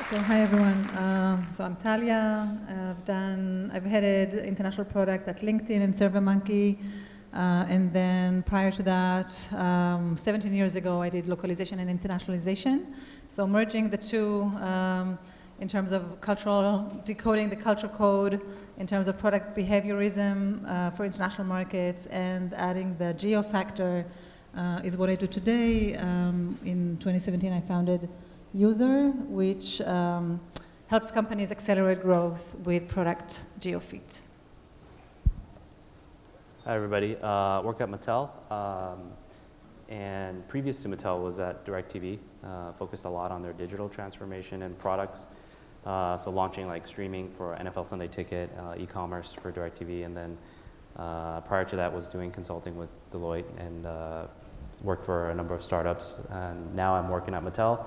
So hi everyone. So I'm Talia. I've headed international product at LinkedIn and SurveyMonkey, and then prior to that, 17 years ago, I did localization and internationalization. So merging the two in terms of decoding the cultural code, in terms of product behaviorism for international markets, and adding the geo factor is what I do today. In 2017, I founded User, which helps companies accelerate growth with product GeoFit. Hi everybody, work at Mattel, and previous to Mattel was at DirecTV, focused a lot on their digital transformation and products, so launching like streaming for NFL Sunday Ticket, e-commerce for DirecTV, and then prior to that was doing consulting with Deloitte and worked for a number of startups, and now I'm working at Mattel.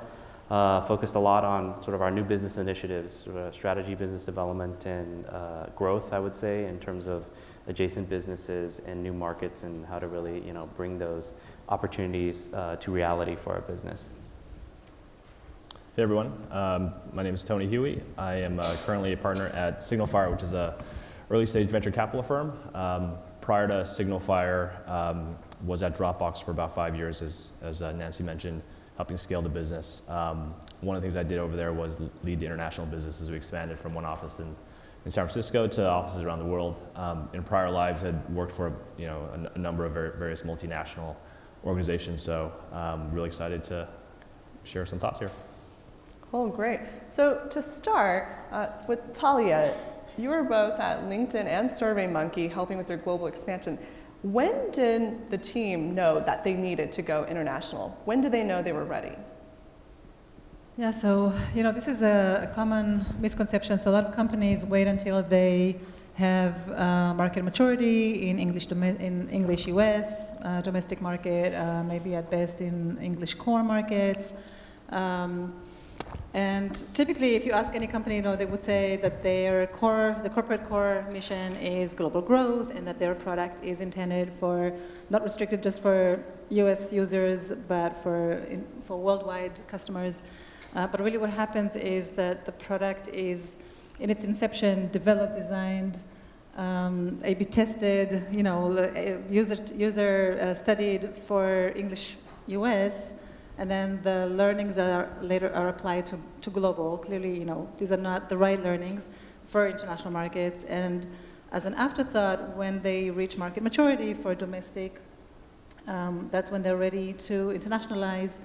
Focused a lot on sort of our new business initiatives, sort of strategy, business development, and growth, I would say, in terms of adjacent businesses and new markets and how to really, bring those opportunities to reality for our business. Hey everyone, my name is Tony Huie. I am currently a partner at SignalFire, which is a early stage venture capital firm. Prior to SignalFire, was at Dropbox for about 5 years, as Nanxi mentioned, helping scale the business. One of the things I did over there was lead the international business as we expanded from one office in San Francisco to offices around the world. In prior lives, had worked for a number of various multinational organizations, so really excited to share some thoughts here. Cool, great. So to start, with Talia, you were both at LinkedIn and SurveyMonkey helping with their global expansion. When did the team know that they needed to go international? When did they know they were ready? Yeah, so this is a common misconception. So a lot of companies wait until they have market maturity in English US, domestic market, maybe at best in English core markets. And typically, if you ask any company, they would say that the corporate core mission is global growth, and that their product is intended for, not restricted just for US users, but for worldwide customers. But really what happens is that the product is, in its inception, developed, designed, A/B tested, user studied for English US, and then the learnings later are applied to global. Clearly, these are not the right learnings for international markets. And as an afterthought, when they reach market maturity for domestic, that's when they're ready to internationalize.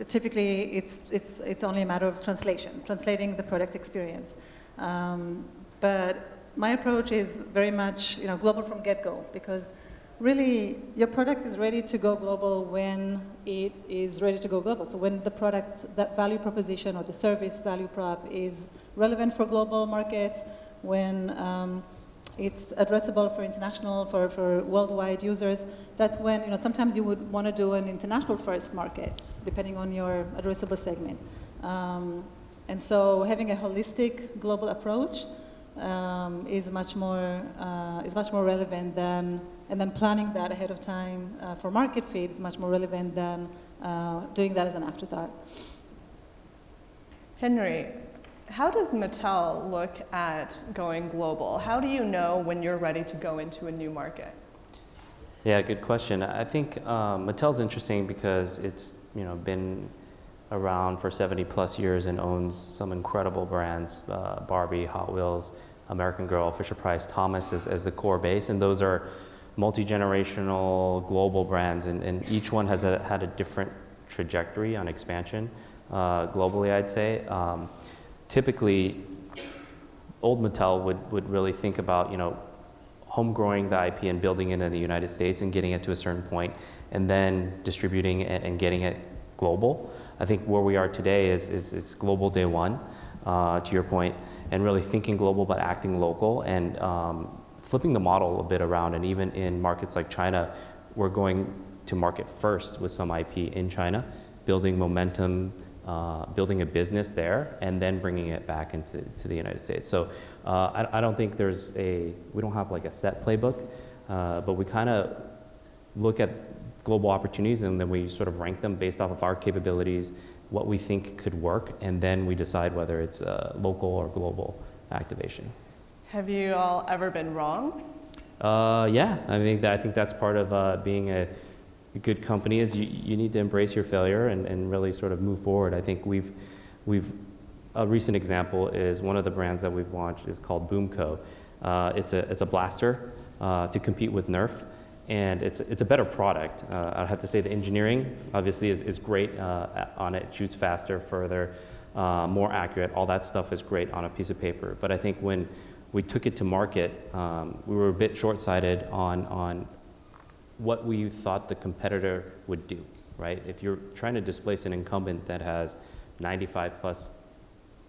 Typically, it's only a matter of translating the product experience. But my approach is very much global from get-go, because really, your product is ready to go global when it is ready to go global. So when the product, that value proposition or the service value prop is relevant for global markets, when it's addressable for international, for worldwide users, that's when, sometimes you would want to do an international first market, depending on your addressable segment. And so having a holistic global approach is much more relevant than, and then planning that ahead of time for market fit is much more relevant than doing that as an afterthought. Henry, how does Mattel look at going global? How do you know when you're ready to go into a new market? Yeah, good question. I think Mattel's interesting because it's been around for 70 plus years and owns some incredible brands, Barbie, Hot Wheels, American Girl, Fisher-Price, Thomas as the core base, and those are multi-generational global brands, and each one has had a different trajectory on expansion globally, I'd say. Typically, old Mattel would really think about home-growing the IP and building it in the United States and getting it to a certain point, and then distributing it and getting it global. I think where we are today is global day one, to your point, and really thinking global but acting local, and flipping the model a bit around. And even in markets like China, we're going to market first with some IP in China, building momentum, building a business there, and then bringing it back into the United States. So I don't think we don't have like a set playbook, but we kind of look at global opportunities, and then we sort of rank them based off of our capabilities, what we think could work, and then we decide whether it's a local or global activation. Have you all ever been wrong? Yeah, I think that's part of being a good company is you need to embrace your failure and really sort of move forward. I think a recent example is one of the brands that we've launched is called Boomco. It's a blaster to compete with Nerf, and it's a better product. I'd have to say the engineering obviously is great on it. It shoots faster, further, more accurate. All that stuff is great on a piece of paper. But I think when we took it to market, we were a bit short-sighted on what we thought the competitor would do, right? If you're trying to displace an incumbent that has 95+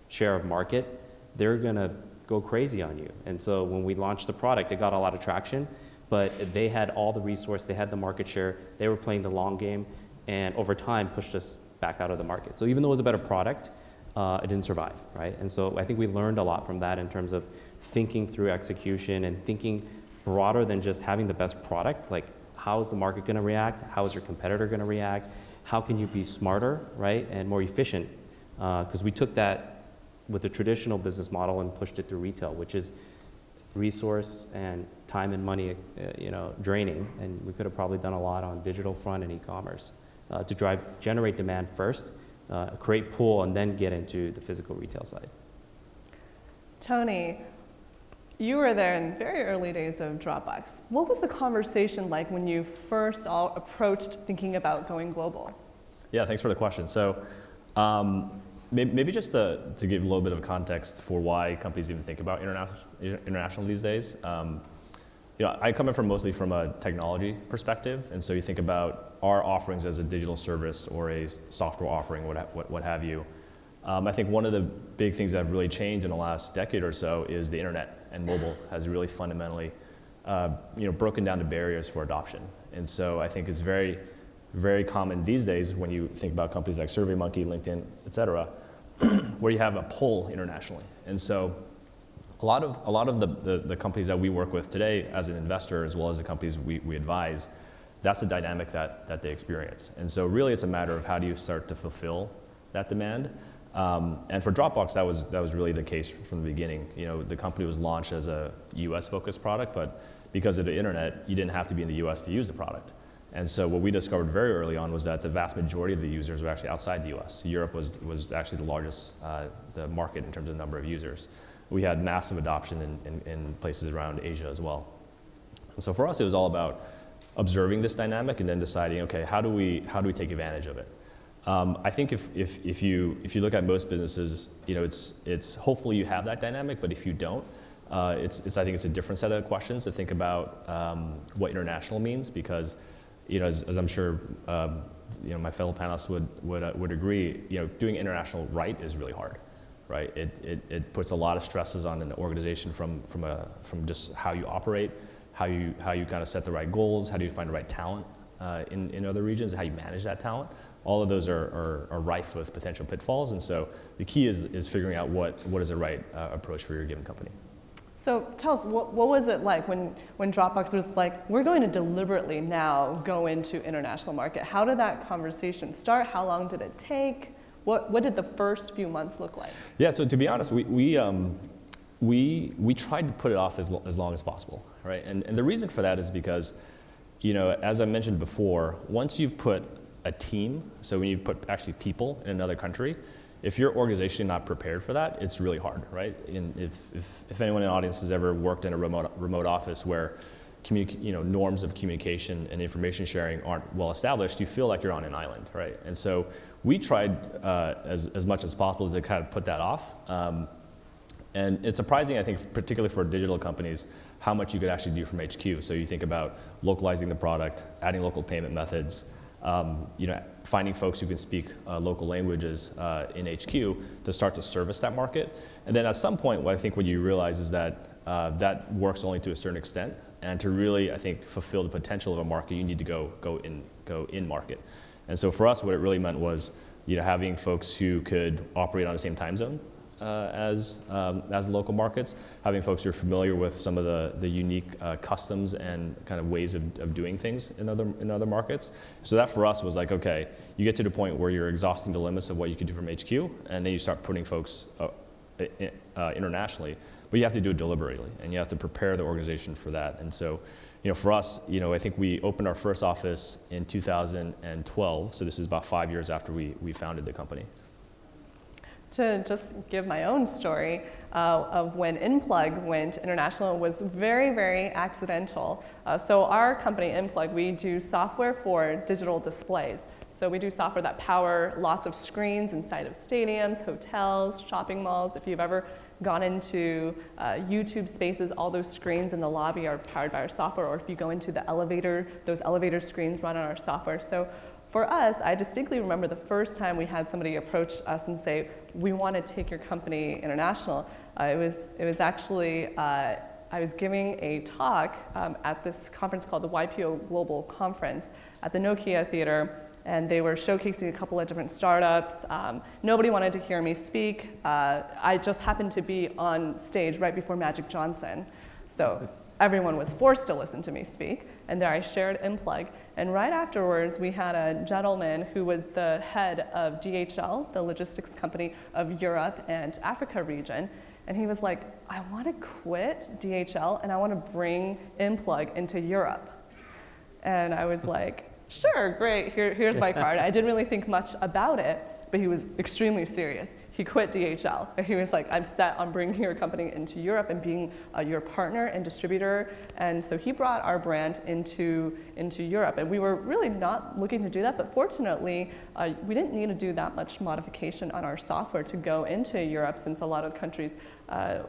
share of market, they're gonna go crazy on you. And so when we launched the product, it got a lot of traction, but they had all the resource, they had the market share, they were playing the long game, and over time pushed us back out of the market. So even though it was a better product, it didn't survive, right? And so I think we learned a lot from that in terms of thinking through execution and thinking broader than just having the best product, like how is the market gonna react? How is your competitor gonna react? How can you be smarter, right, and more efficient? Because we took that with the traditional business model and pushed it through retail, which is resource and time and money, draining. And we could have probably done a lot on digital front and e-commerce to generate demand first, create pull, and then get into the physical retail side. Tony, you were there in the very early days of Dropbox. What was the conversation like when you first all approached thinking about going global? Yeah, thanks for the question. So maybe just to give a little bit of context for why companies even think about international these days. I come in mostly from a technology perspective, and so you think about our offerings as a digital service or a software offering, what have you. I think one of the big things that have really changed in the last decade or so is the internet, and mobile has really fundamentally broken down the barriers for adoption. And so I think it's very, very common these days when you think about companies like SurveyMonkey, LinkedIn, et cetera, where you have a pull internationally. And so a lot of the companies that we work with today as an investor, as well as the companies we advise, that's the dynamic that they experience. And so really it's a matter of how do you start to fulfill that demand. And for Dropbox, that was really the case from the beginning. The company was launched as a US-focused product, but because of the internet, you didn't have to be in the US to use the product. And so what we discovered very early on was that the vast majority of the users were actually outside the US. Europe was actually the largest the market in terms of number of users. We had massive adoption in places around Asia as well. And so for us, it was all about observing this dynamic and then deciding, okay, how do we take advantage of it? I think if you look at most businesses, it's hopefully you have that dynamic, but if you don't, I think it's a different set of questions to think about what international means, because as I'm sure my fellow panelists would agree, doing international right is really hard, right? It puts a lot of stresses on an organization from just how you operate, how you kind of set the right goals, how do you find the right talent in other regions, and how you manage that talent. All of those are rife with potential pitfalls, and so the key is figuring out what is the right approach for your given company. So tell us, what was it like when Dropbox was like, we're going to deliberately now go into international market? How did that conversation start? How long did it take? What did the first few months look like? Yeah, so to be honest, we tried to put it off as long as possible, right? And the reason for that is because, as I mentioned before, once you've put a team, so when you put actually people in another country, if your organization is not prepared for that, it's really hard, right? And if anyone in the audience has ever worked in a remote office where norms of communication and information sharing aren't well established, you feel like you're on an island, right? And so we tried as much as possible to kind of put that off. And it's surprising, I think, particularly for digital companies, how much you could actually do from HQ. So you think about localizing the product, adding local payment methods, finding folks who can speak local languages in HQ to start to service that market. And then at some point, what you realize is that that works only to a certain extent. And to really, I think, fulfill the potential of a market, you need to go in market. And so for us, what it really meant was having folks who could operate on the same time zone as local markets, having folks who are familiar with some of the unique customs and kind of ways of doing things in other markets. So that for us was like, okay, you get to the point where you're exhausting the limits of what you can do from HQ, and then you start putting folks internationally, but you have to do it deliberately, and you have to prepare the organization for that. And so, for us, I think we opened our first office in 2012, so this is about 5 years after we founded the company. To just give my own story of when Enplug went international was very, very accidental. So our company, Enplug, we do software for digital displays. So we do software that power lots of screens inside of stadiums, hotels, shopping malls. If you've ever gone into YouTube spaces, all those screens in the lobby are powered by our software, or if you go into the elevator, those elevator screens run on our software. So for us, I distinctly remember the first time we had somebody approach us and say, we want to take your company international. It was actually, I was giving a talk at this conference called the GetGlobal conference at the Nokia Theater, and they were showcasing a couple of different startups. Nobody wanted to hear me speak. I just happened to be on stage right before Magic Johnson. So everyone was forced to listen to me speak, and there I shared Enplug. And right afterwards, we had a gentleman who was the head of DHL, the logistics company of Europe and Africa region, and he was like, I want to quit DHL and I want to bring Enplug into Europe. And I was like, sure, great, here's my card. I didn't really think much about it, but he was extremely serious. He quit DHL. He was like, I'm set on bringing your company into Europe and being your partner and distributor. And so he brought our brand into Europe. And we were really not looking to do that, but fortunately, we didn't need to do that much modification on our software to go into Europe, since a lot of countries, the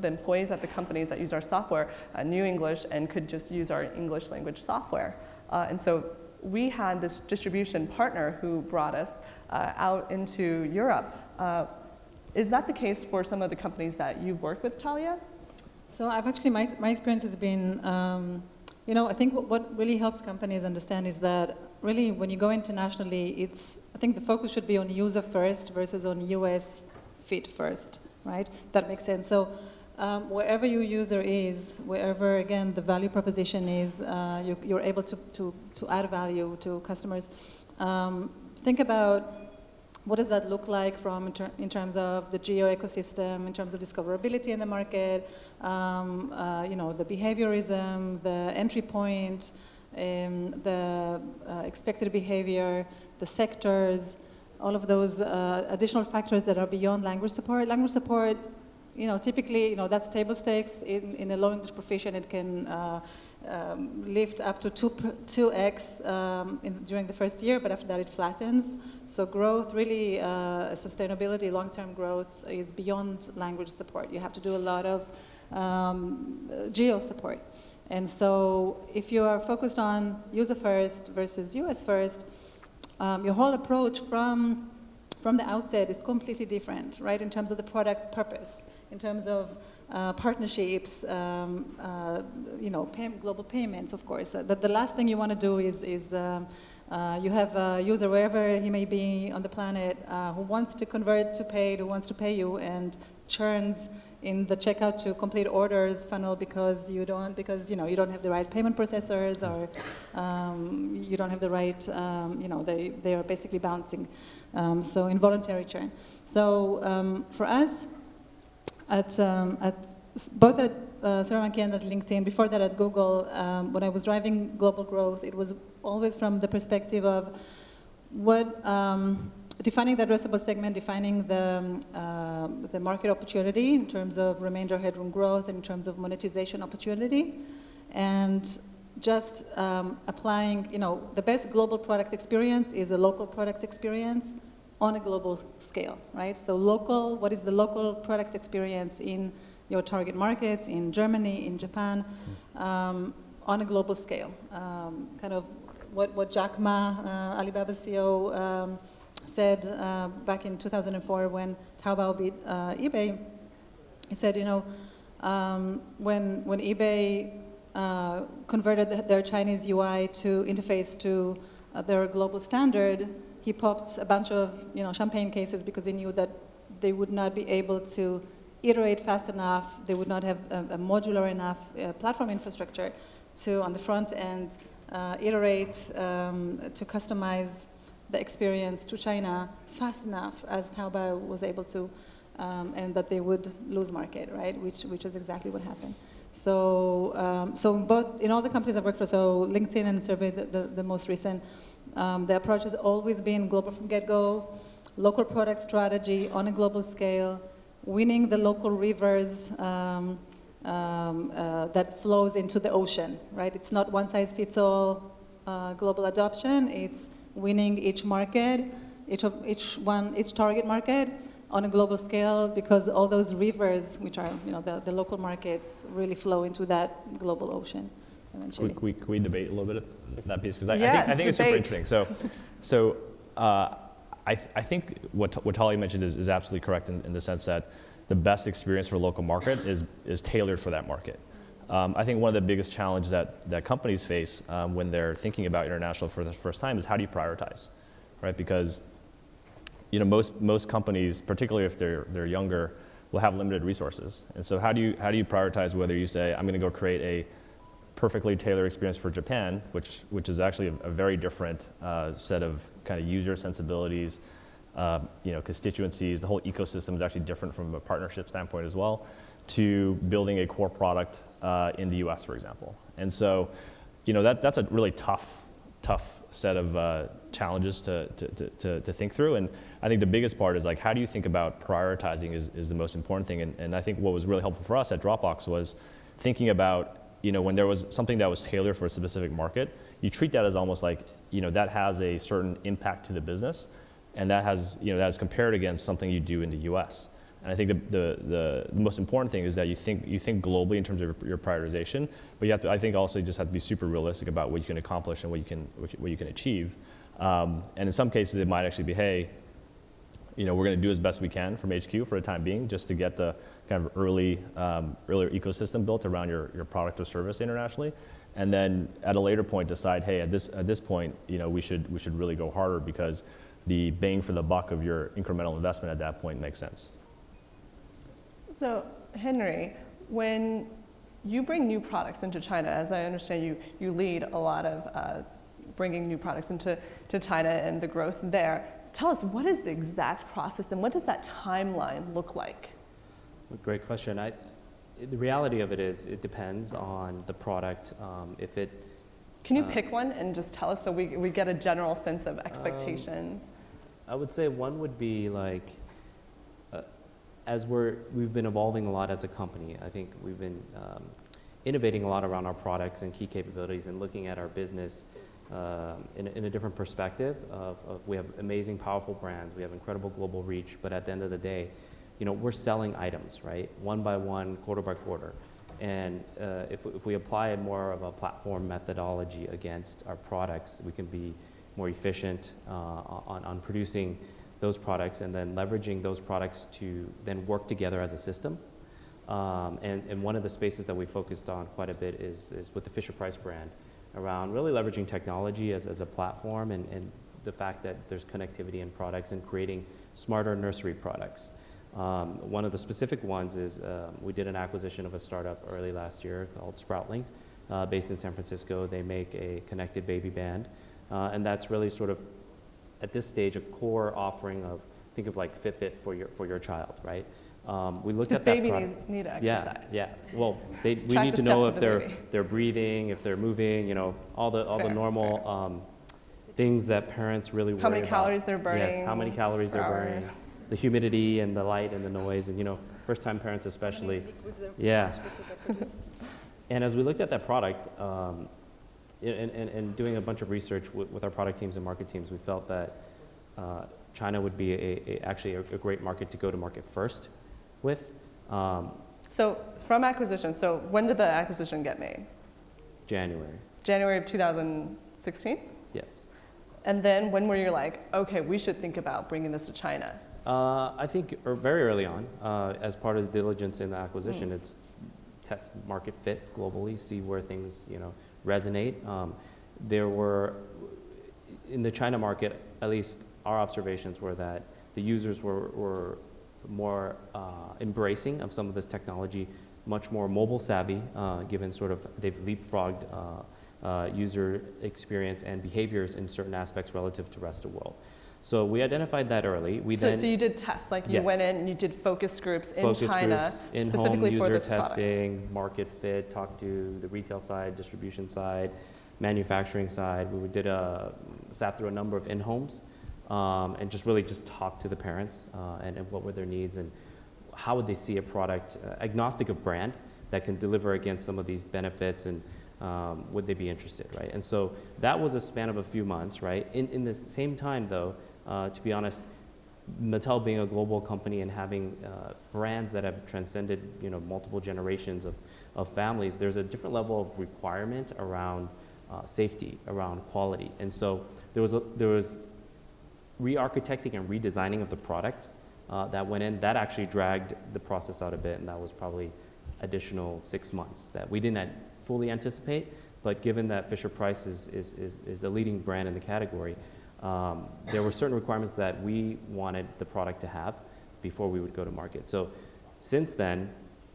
employees at the companies that use our software knew English and could just use our English language software. And so we had this distribution partner who brought us out into Europe. Is that the case for some of the companies that you've worked with, Talia? So I've actually, my experience has been, I think what really helps companies understand is that really when you go internationally, I think the focus should be on user first versus on US fit first, right? That makes sense. So wherever your user is, wherever, again, the value proposition is, you're able to add value to customers. Think about what does that look like in terms of the geo ecosystem, in terms of discoverability in the market, the behaviorism, the entry point, the expected behavior, the sectors, all of those additional factors that are beyond language support. Language support, typically, that's table stakes. In a low English proficient, it can lift up to 2x during the first year, but after that it flattens. So growth, really, sustainability, long-term growth is beyond language support. You have to do a lot of geo support. And so if you are focused on user first versus US first, your whole approach from the outset is completely different, right? In terms of the product purpose, in terms of partnerships, global payments, of course. The last thing you want to do is you have a user wherever he may be on the planet who wants to convert to paid, who wants to pay you, and churns in the checkout to complete orders funnel because you don't have the right payment processors, or you don't have the right, they are basically bouncing. So involuntary churn. So for us, both at SurveyMonkey and at LinkedIn, before that at Google, when I was driving global growth, it was always from the perspective of defining the addressable segment, defining the market opportunity in terms of remainder headroom growth, in terms of monetization opportunity, and just applying, the best global product experience is a local product experience on a global scale, right? So what is the local product experience in your target markets, in Germany, in Japan, on a global scale? Kind of what Jack Ma, Alibaba's CEO, said back in 2004 when Taobao beat eBay. He said, when eBay converted their Chinese UI interface to their global standard, he popped a bunch of champagne cases because he knew that they would not be able to iterate fast enough. They would not have a modular enough platform infrastructure to, on the front end, iterate to customize the experience to China fast enough as Taobao was able to, and that they would lose market, right? Which is exactly what happened. So, both in all the companies I've worked for, so LinkedIn and Survey, the most recent, the approach has always been global from get-go, local product strategy on a global scale, winning the local rivers that flows into the ocean, right? It's not one size fits all global adoption. It's winning each market, each target market on a global scale, because all those rivers, which are the local markets, really flow into that global ocean eventually. Can we debate a little bit of that piece? Because Yes, I think it's super interesting. So I think what Talia mentioned is absolutely correct in the sense that the best experience for a local market is tailored for that market. I think one of the biggest challenges that companies face when they're thinking about international for the first time is how do you prioritize, right? Because most companies, particularly if they're younger, will have limited resources. And so how do you prioritize whether you say, I'm going to go create a perfectly tailored experience for Japan, which is actually a very different set of kind of user sensibilities, constituencies. The whole ecosystem is actually different from a partnership standpoint as well, to building a core product in the US, for example. And so, that's a really tough set of challenges to think through. And I think the biggest part is like, how do you think about prioritizing is the most important thing. And I think what was really helpful for us at Dropbox was thinking about, when there was something that was tailored for a specific market, you treat that as almost like, that has a certain impact to the business, and that is compared against something you do in the US. And I think the most important thing is that you think globally in terms of your prioritization, but I think also you just have to be super realistic about what you can accomplish and what you can achieve. And in some cases, it might actually be, hey, we're going to do as best we can from HQ for the time being, just to get the kind of earlier ecosystem built around your product or service internationally, and then at a later point decide, hey, at this point, we should really go harder because the bang for the buck of your incremental investment at that point makes sense. So, Henry, when you bring new products into China, as I understand you lead a lot of bringing new products into China and the growth there. Tell us, what is the exact process and what does that timeline look like? Great question. The reality of it is it depends on the product. Can you pick one and just tell us so we get a general sense of expectations? I would say one would be like, as we've been evolving a lot as a company. I think we've been innovating a lot around our products and key capabilities and looking at our business in a different perspective of we have amazing, powerful brands, we have incredible global reach, but at the end of the day, we're selling items, right? One by one, quarter by quarter. And if we apply more of a platform methodology against our products, we can be more efficient on producing those products and then leveraging those products to then work together as a system. And one of the spaces that we focused on quite a bit is with the Fisher-Price brand, around really leveraging technology as a platform and the fact that there's connectivity in products and creating smarter nursery products. One of the specific ones is we did an acquisition of a startup early last year called Sproutlink, based in San Francisco. They make a connected baby band, and that's really sort of, at this stage, a core offering of, think of like Fitbit for your child, right? We looked at that product. Babies need to exercise. Yeah. Well, we need to know if they're breathing, if they're moving, all the normal things that parents really worry about. How many calories they're burning. Yes, how many calories they're burning. The humidity and the light and the noise, and first-time parents especially. Yeah. And as we looked at that product, and doing a bunch of research with our product teams and market teams, we felt that China would be actually a great market to go to market first with. So from acquisition, so when did the acquisition get made? January. January of 2016? Yes. And then when were you like, okay, we should think about bringing this to China? I think very early on, as part of the diligence in the acquisition, it's test market fit globally, see where things resonate. There were, in the China market, at least our observations were that the users were more embracing of some of this technology, much more mobile savvy, given sort of they've leapfrogged user experience and behaviors in certain aspects relative to the rest of the world. So we identified that early. So you did tests, like you Yes. went in and you did focus groups in Focus China groups, in-home specifically for user this testing, product. market fit, talked to the retail side, distribution side, manufacturing side. We sat through a number of in-homes and just talked to the parents and what were their needs and how would they see a product agnostic of brand that can deliver against some of these benefits and would they be interested, right? And so that was a span of a few months, right? In the same time, though, to be honest, Mattel being a global company and having brands that have transcended, multiple generations of families, there's a different level of requirement around safety, around quality, and so there was re-architecting and redesigning of the product that went in. That actually dragged the process out a bit, and that was probably additional 6 months that we didn't fully anticipate. But given that Fisher-Price is the leading brand in the category, there were certain requirements that we wanted the product to have before we would go to market. So since then.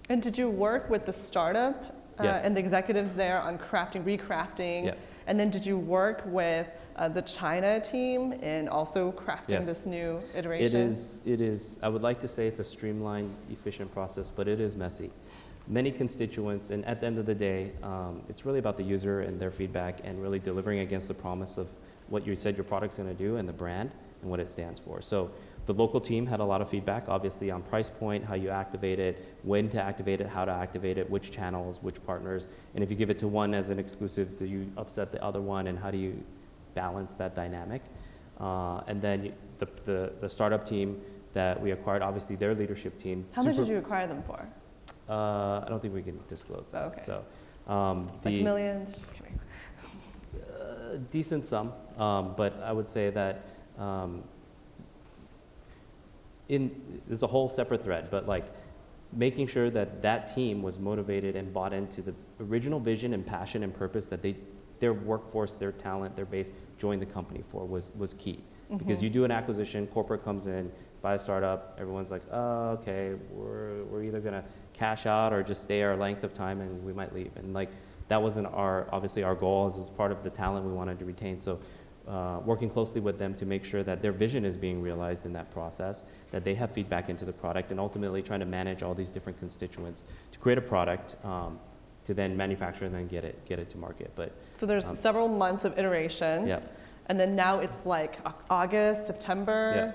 And did you work with the startup Yes. and the executives there on recrafting? Yep. And then did you work with the China team in also crafting Yes. this new iteration? It is, I would like to say it's a streamlined, efficient process, but it is messy. Many constituents, and at the end of the day, it's really about the user and their feedback and really delivering against the promise of what you said your product's going to do and the brand and what it stands for. So the local team had a lot of feedback, obviously, on price point, how you activate it, when to activate it, how to activate it, which channels, which partners, and if you give it to one as an exclusive, do you upset the other one, and how do you balance that dynamic? And then the startup team that we acquired, obviously their leadership team. How much did you acquire them for? I don't think we can disclose that. Okay. So, Like millions? Just kidding. Decent sum, but I would say that there's a whole separate thread, but like making sure that that team was motivated and bought into the original vision and passion and purpose that their workforce, their talent, their base joined the company for was key. Because you do an acquisition, corporate comes in, buy a startup, everyone's like, oh, okay, we're either gonna cash out or just stay our length of time and we might leave. And like that wasn't obviously our goal, as it was part of the talent we wanted to retain. So working closely with them to make sure that their vision is being realized in that process, that they have feedback into the product, and ultimately trying to manage all these different constituents to create a product to then manufacture and then get it to market. But so there's several months of iteration. Yep. And then now it's like August, September.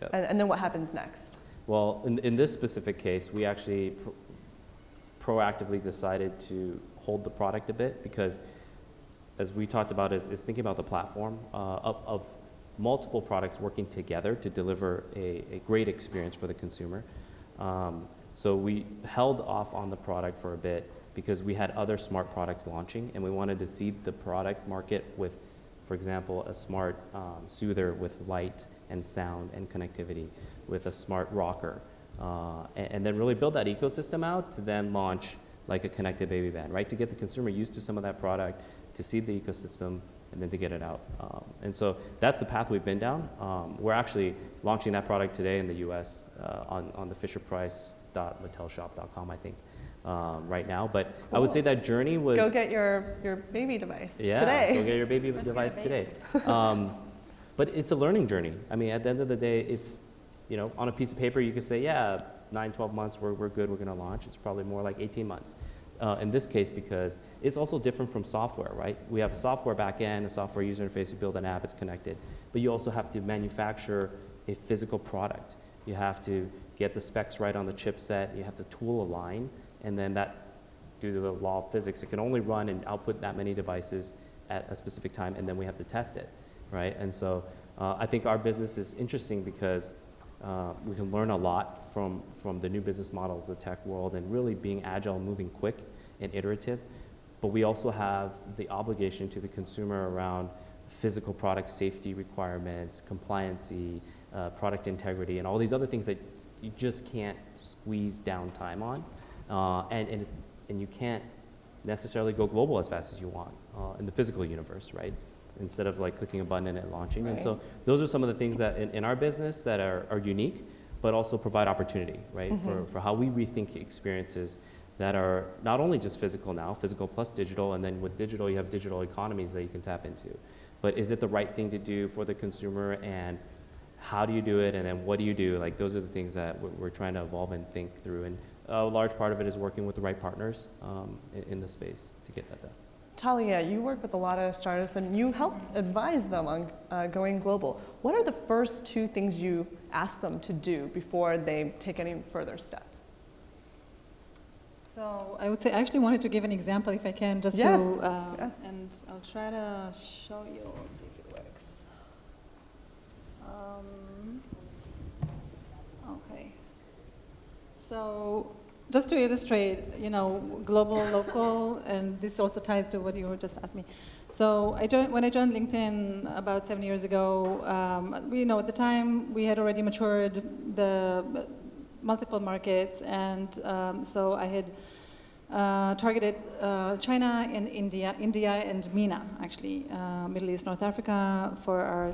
Yep. And then what happens next? Well, in this specific case, we actually proactively decided to hold the product a bit because, as we talked about, is thinking about the platform of multiple products working together to deliver a great experience for the consumer. So we held off on the product for a bit because we had other smart products launching, and we wanted to seed the product market with, for example, a smart soother with light and sound and connectivity, with a smart rocker, and then really build that ecosystem out to then launch like a connected baby band, right? To get the consumer used to some of that product, to seed the ecosystem, and then to get it out. And so that's the path we've been down. We're actually launching that product today in the US on the fisherprice.mattelshop.com, I think, right now. But cool. I would say that journey was... Go get your baby device today. Yeah, go get your baby device today. But it's a learning journey. I mean, at the end of the day, it's, on a piece of paper, you could say, yeah, 9-12 months, we're good, we're gonna launch. It's probably more like 18 months. In this case, because it's also different from software, right? We have a software backend, a software user interface, you build an app, it's connected. But you also have to manufacture a physical product. You have to get the specs right on the chipset, you have to tool a line, and then that, due to the law of physics, it can only run and output that many devices at a specific time, and then we have to test it, right? And so I think our business is interesting because we can learn a lot from the new business models, the tech world, and really being agile, moving quick and iterative. But we also have the obligation to the consumer around physical product safety requirements, compliancy, product integrity, and all these other things that you just can't squeeze down time on. And you can't necessarily go global as fast as you want in the physical universe, right? Instead of like clicking a button and it launching. Right. And so those are some of the things that in our business that are unique. but also provide opportunity, right? For how we rethink experiences that are not only just physical now, physical plus digital, and then with digital, you have digital economies that you can tap into. But is it the right thing to do for the consumer, and how do you do it, and then what do you do? Like, those are the things that we're trying to evolve and think through. And a large part of it is working with the right partners in the space to get that done. Talia, you work with a lot of startups and you help advise them on going global. What are the first two things you ask them to do before they take any further steps? So I would say I actually wanted to give an example if I can, just Yes. yes. And I'll try to show you. Let's see if it works. Okay. So just to illustrate, global, local, and this also ties to what you were just asking me. So when I joined LinkedIn about 7 years ago, at the time we had already matured the multiple markets, and so I had targeted China and India and MENA, actually, Middle East, North Africa, for our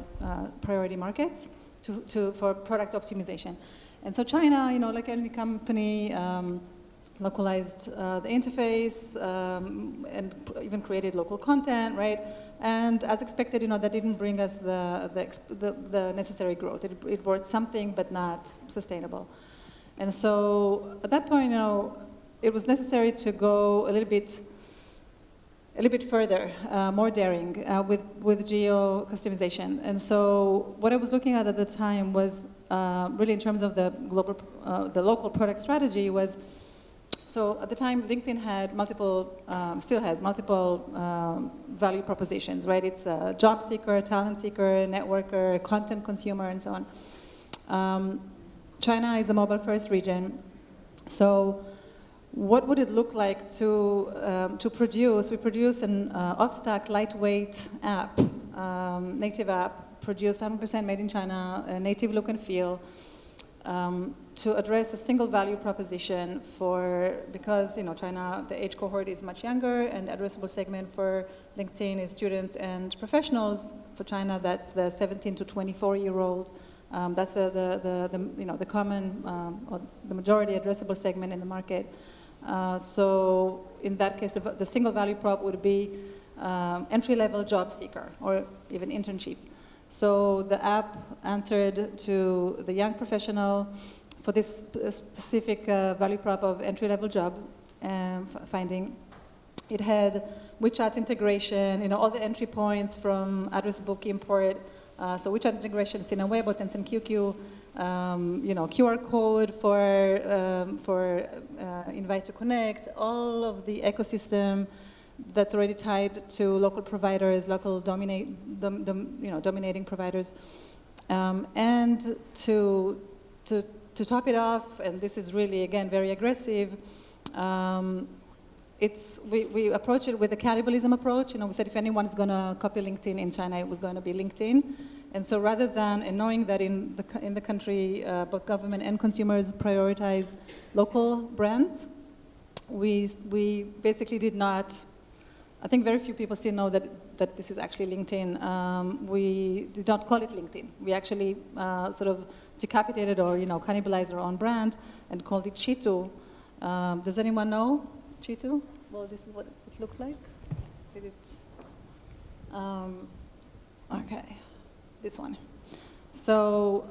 priority markets for product optimization. And so China, like any company, localized the interface and even created local content, right? And as expected, that didn't bring us the necessary growth. It brought something, but not sustainable. And so at that point, it was necessary to go a little bit further, more daring with geo customization. And so what I was looking at the time was really in terms of the local product strategy was. So at the time, LinkedIn had still has multiple value propositions, right? It's a job seeker, talent seeker, networker, content consumer, and so on. China is a mobile-first region. So what would it look like to produce? We produce an off-stack, lightweight app, native app, produced 100% made in China, a native look and feel, to address a single value proposition because China, the age cohort is much younger, and the addressable segment for LinkedIn is students and professionals. For China, that's the 17 to 24-year-old. That's the common or the majority addressable segment in the market. So in that case, the single value prop would be entry-level job seeker or even internship. So the app answered to the young professional for this specific value prop of entry-level job finding. It had WeChat integration, all the entry points from address book import. So WeChat integration, Sinawebo, Tencent QQ, QR code for invite to connect, all of the ecosystem that's already tied to local providers, local dominating providers, and to top it off, and this is really again very aggressive. We approach it with a cannibalism approach. We said if anyone is going to copy LinkedIn in China, it was going to be LinkedIn. And so rather than, and knowing that in the country, both government and consumers prioritize local brands, we basically did not. I think very few people still know that this is actually LinkedIn. We did not call it LinkedIn. We actually sort of decapitated or cannibalized our own brand and called it Cheetu. Does anyone know Cheetu? Well, this is what it looked like. Did it? Okay, this one. So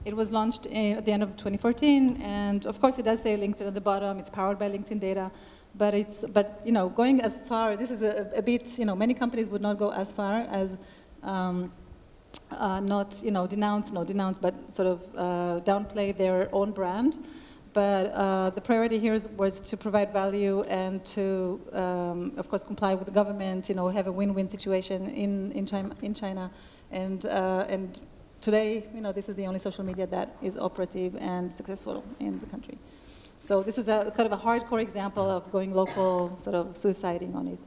it was launched at the end of 2014, and of course it does say LinkedIn at the bottom. It's powered by LinkedIn data, but going as far. This is a bit. Many companies would not go as far as not denounce, but sort of downplay their own brand. But the priority here was to provide value and to, of course, comply with the government. Have a win-win situation in China, and today, this is the only social media that is operative and successful in the country. So this is a kind of a hardcore example of going local, sort of suiciding on it.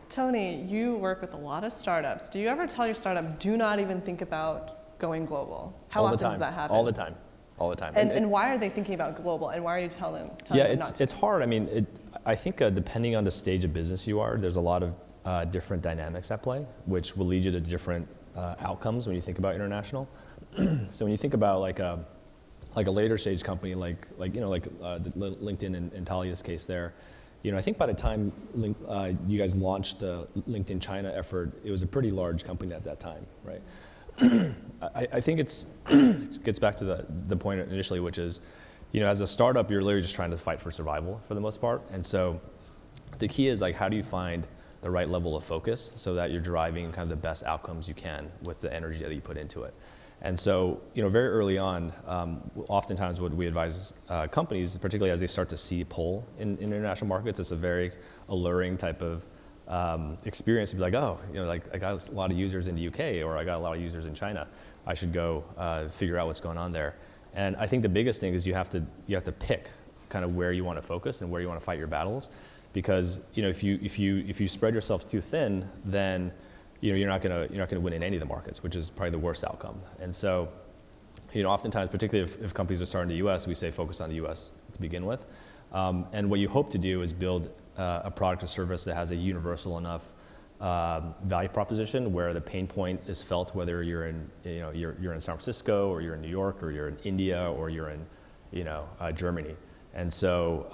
Tony, you work with a lot of startups. Do you ever tell your startup, do not even think about going global? How often does that happen? All the time. All the time. And why are they thinking about global? And why are you telling them not to? It's hard. I mean, I think depending on the stage of business you are, there's a lot of different dynamics at play, which will lead you to different outcomes when you think about international. So when you think about like a later stage company, like LinkedIn and Talia's case there, I think by the time you guys launched the LinkedIn China effort, it was a pretty large company at that time, right? I think it gets back to the point initially, which is, as a startup, you're literally just trying to fight for survival for the most part. And so the key is like, how do you find the right level of focus so that you're driving kind of the best outcomes you can with the energy that you put into it. And so, very early on, oftentimes what we advise companies, particularly as they start to see pull in international markets, it's a very alluring type of experience to be like, oh, like I got a lot of users in the UK, or I got a lot of users in China. I should go figure out what's going on there. And I think the biggest thing is you have to pick kind of where you want to focus and where you want to fight your battles, because if you spread yourself too thin, then you're not gonna win in any of the markets, which is probably the worst outcome. And so, oftentimes, particularly if companies are starting in the US, we say focus on the US to begin with. And what you hope to do is build a product or service that has a universal enough value proposition where the pain point is felt, whether you're in San Francisco, or you're in New York, or you're in India, or you're in Germany. And so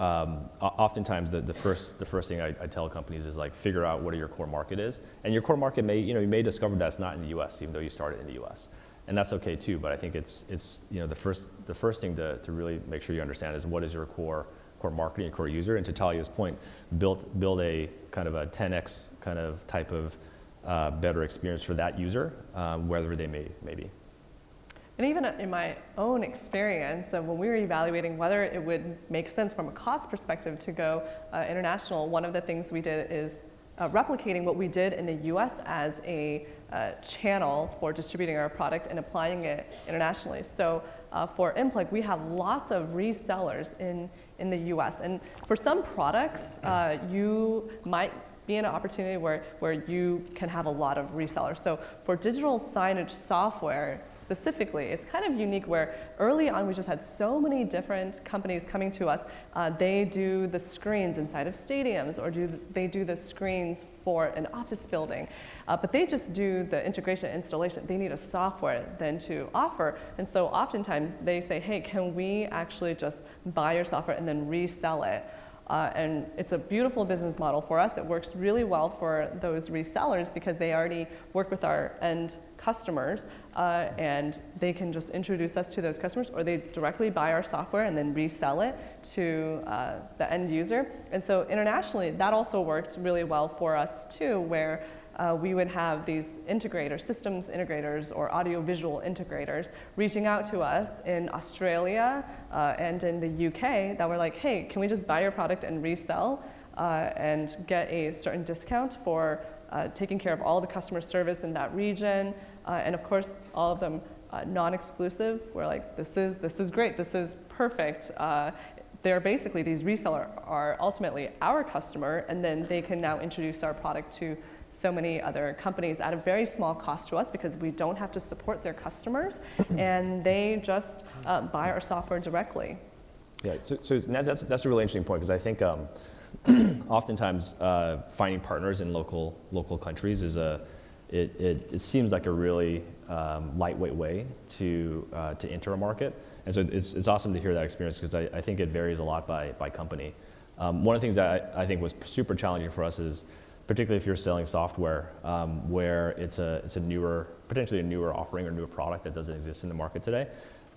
oftentimes the first thing I tell companies is like, figure out what your core market is, and your core market may you may discover that's not in the U.S. even though you started in the U.S. and that's okay too. But I think it's the first thing to really make sure you understand is what is your core market, your core user, and to Talia's point, build a kind of a 10x kind of type of better experience for that user, wherever they may be. And even in my own experience, when we were evaluating whether it would make sense from a cost perspective to go international, one of the things we did is replicating what we did in the US as a channel for distributing our product and applying it internationally. So for Enplug, we have lots of resellers in the US. And for some products, you might be an opportunity where you can have a lot of resellers. So for digital signage software specifically, it's kind of unique where early on we just had so many different companies coming to us. They do the screens inside of stadiums, or they do the screens for an office building. But they just do the integration installation. They need a software then to offer. And so oftentimes they say, hey, can we actually just buy your software and then resell it? And it's a beautiful business model for us. It works really well for those resellers because they already work with our end customers, and they can just introduce us to those customers, or they directly buy our software and then resell it to the end user. And so internationally, that also worked really well for us too, where we would have these integrators, systems integrators or audiovisual integrators reaching out to us in Australia and in the UK that were like, hey, can we just buy your product and resell and get a certain discount for taking care of all the customer service in that region? And of course, all of them non-exclusive. We're like, this is great, this is perfect. They're basically, these resellers are ultimately our customer, and then they can now introduce our product to so many other companies at a very small cost to us because we don't have to support their customers, and they just buy our software directly. Yeah, so that's a really interesting point, because I think oftentimes finding partners in local countries is it seems like a really lightweight way to enter a market, and so it's awesome to hear that experience, because I think it varies a lot by company. One of the things that I think was super challenging for us is, particularly if you're selling software, where it's potentially a newer offering or newer product that doesn't exist in the market today,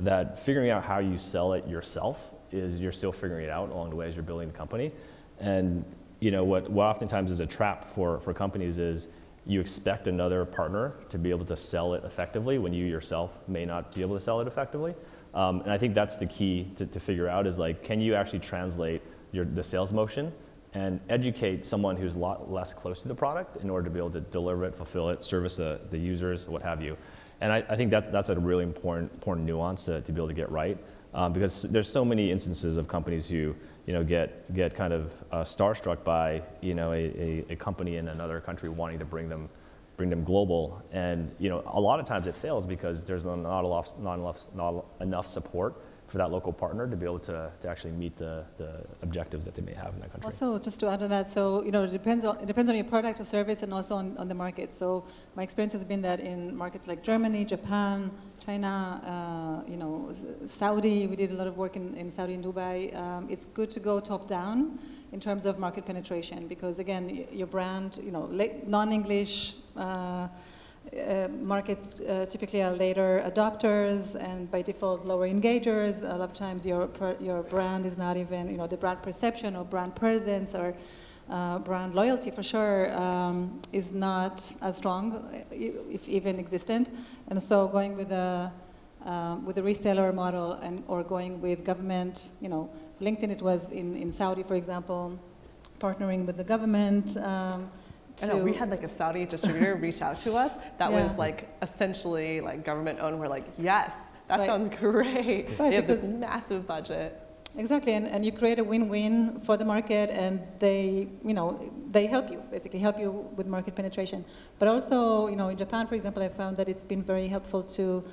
that figuring out how you sell it yourself is, you're still figuring it out along the way as you're building the company. And what oftentimes is a trap for companies is you expect another partner to be able to sell it effectively when you yourself may not be able to sell it effectively. And I think that's the key to figure out, is like, can you actually translate the sales motion and educate someone who's a lot less close to the product in order to be able to deliver it, fulfill it, service the users, what have you. And I think that's a really important nuance to be able to get right, because there's so many instances of companies who get kind of starstruck by a company in another country wanting to bring them global, and a lot of times it fails because there's not enough support for that local partner to be able to actually meet the objectives that they may have in that country. Also, just to add on that, so it depends on your product or service and also on the market. So my experience has been that in markets like Germany, Japan, China, Saudi, we did a lot of work in Saudi and Dubai. It's good to go top down in terms of market penetration because again, your brand, non-English markets typically are later adopters and by default lower engagers. A lot of times your brand is not even, the brand perception or brand presence or brand loyalty for sure is not as strong, if even existent. And so going with a reseller model or going with government, LinkedIn, it was in Saudi, for example, partnering with the government. I know, we had like a Saudi distributor reach out to us that was like essentially like government owned. We're like, yes, that sounds great. Right, they have this massive budget. Exactly, and you create a win-win for the market, and they help you, basically help you with market penetration. But also, in Japan, for example, I found that it's been very helpful to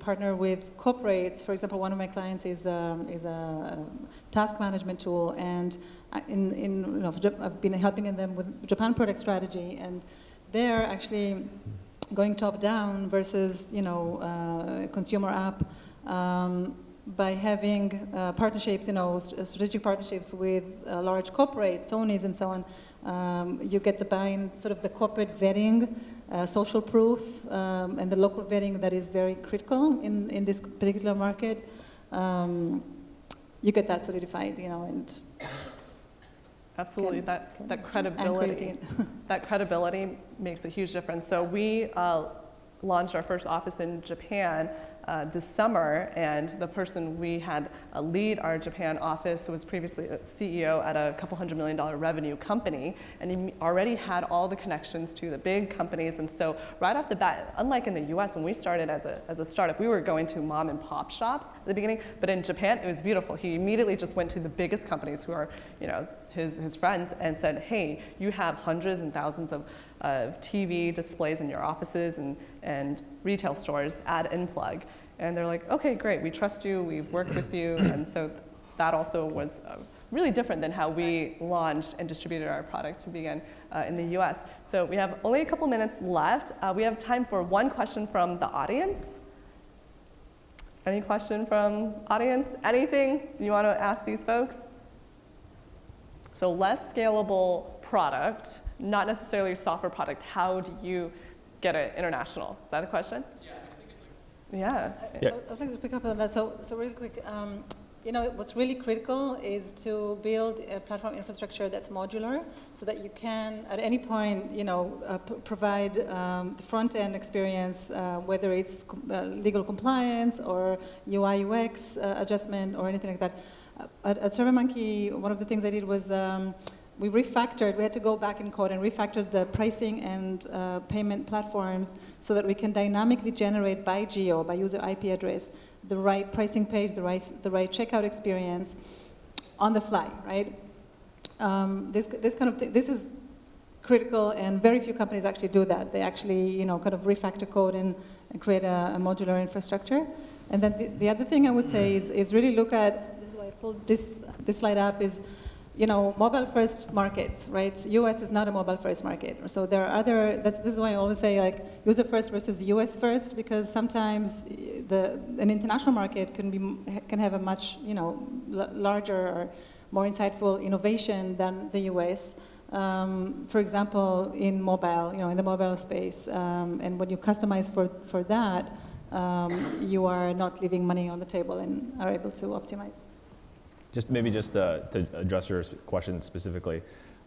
partner with corporates. For example, one of my clients is a task management tool, and I've been helping them with Japan product strategy, and they're actually going top down versus consumer app. By having partnerships, strategic partnerships with large corporates, Sony's and so on, you get the buy-in, sort of the corporate vetting, social proof, and the local vetting that is very critical in this particular market. You get that solidified, and absolutely, that credibility, that credibility makes a huge difference. So we launched our first office in Japan this summer, and the person we had lead our Japan office was previously a CEO at a couple $100 million revenue company, and he already had all the connections to the big companies. And so right off the bat, unlike in the US when we started as a startup, we were going to mom and pop shops at the beginning, but in Japan it was beautiful. He immediately just went to the biggest companies who are his friends and said, hey, you have hundreds and thousands of TV displays in your offices and retail stores, add Enplug. And they're like, okay, great, we trust you, we've worked with you. And so that also was really different than how we launched and distributed our product to begin in the US. So we have only a couple minutes left. We have time for one question from the audience. Any question from audience? Anything you want to ask these folks? So less scalable product, not necessarily a software product. How do you get it international? Is that the question? Yeah, I think it's like, I'd like to pick up on that. So really quick, what's really critical is to build a platform infrastructure that's modular, so that you can, at any point, provide the front-end experience, whether it's legal compliance or UI UX adjustment or anything like that. At SurveyMonkey, one of the things I did was we had to go back in code and refactor the pricing and payment platforms so that we can dynamically generate by geo, by user IP address, the right pricing page, the right checkout experience on the fly, right? This is critical, and very few companies actually do that. They actually, kind of refactor code and create a modular infrastructure. And then the other thing I would say is really look at, this is why I pulled this slide up, is mobile-first markets, right? US is not a mobile-first market. So there are this is why I always say, like, user-first versus US-first, because sometimes an international market can have a much, larger or more insightful innovation than the US. For example, in mobile, in the mobile space, and when you customize for that, you are not leaving money on the table and are able to optimize. Just to address your question specifically,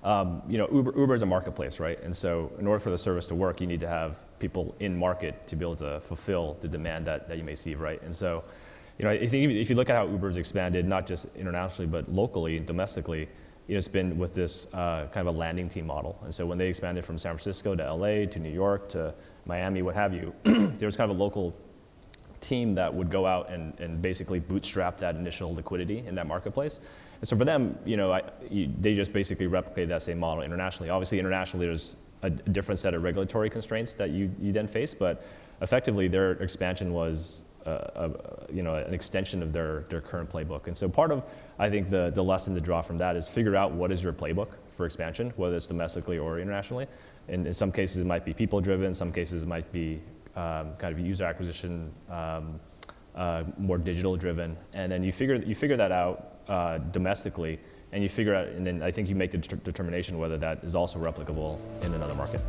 Uber is a marketplace, right? And so in order for the service to work, you need to have people in market to be able to fulfill the demand that you may see, right? And so, I think if you look at how Uber's expanded, not just internationally, but locally and domestically, it's been with this kind of a landing team model. And so when they expanded from San Francisco to LA to New York to Miami, what have you, there was kind of a local team that would go out and basically bootstrap that initial liquidity in that marketplace. And so for them, they just basically replicate that same model internationally. Obviously, internationally, there's a different set of regulatory constraints that you then face, but effectively their expansion was an extension of their current playbook. And so part of, I think, the lesson to draw from that is figure out what is your playbook for expansion, whether it's domestically or internationally. And in some cases, it might be people-driven. Some cases, it might be kind of user acquisition, more digital-driven. And then you figure that out domestically, and you figure out, and then I think you make the determination whether that is also replicable in another market.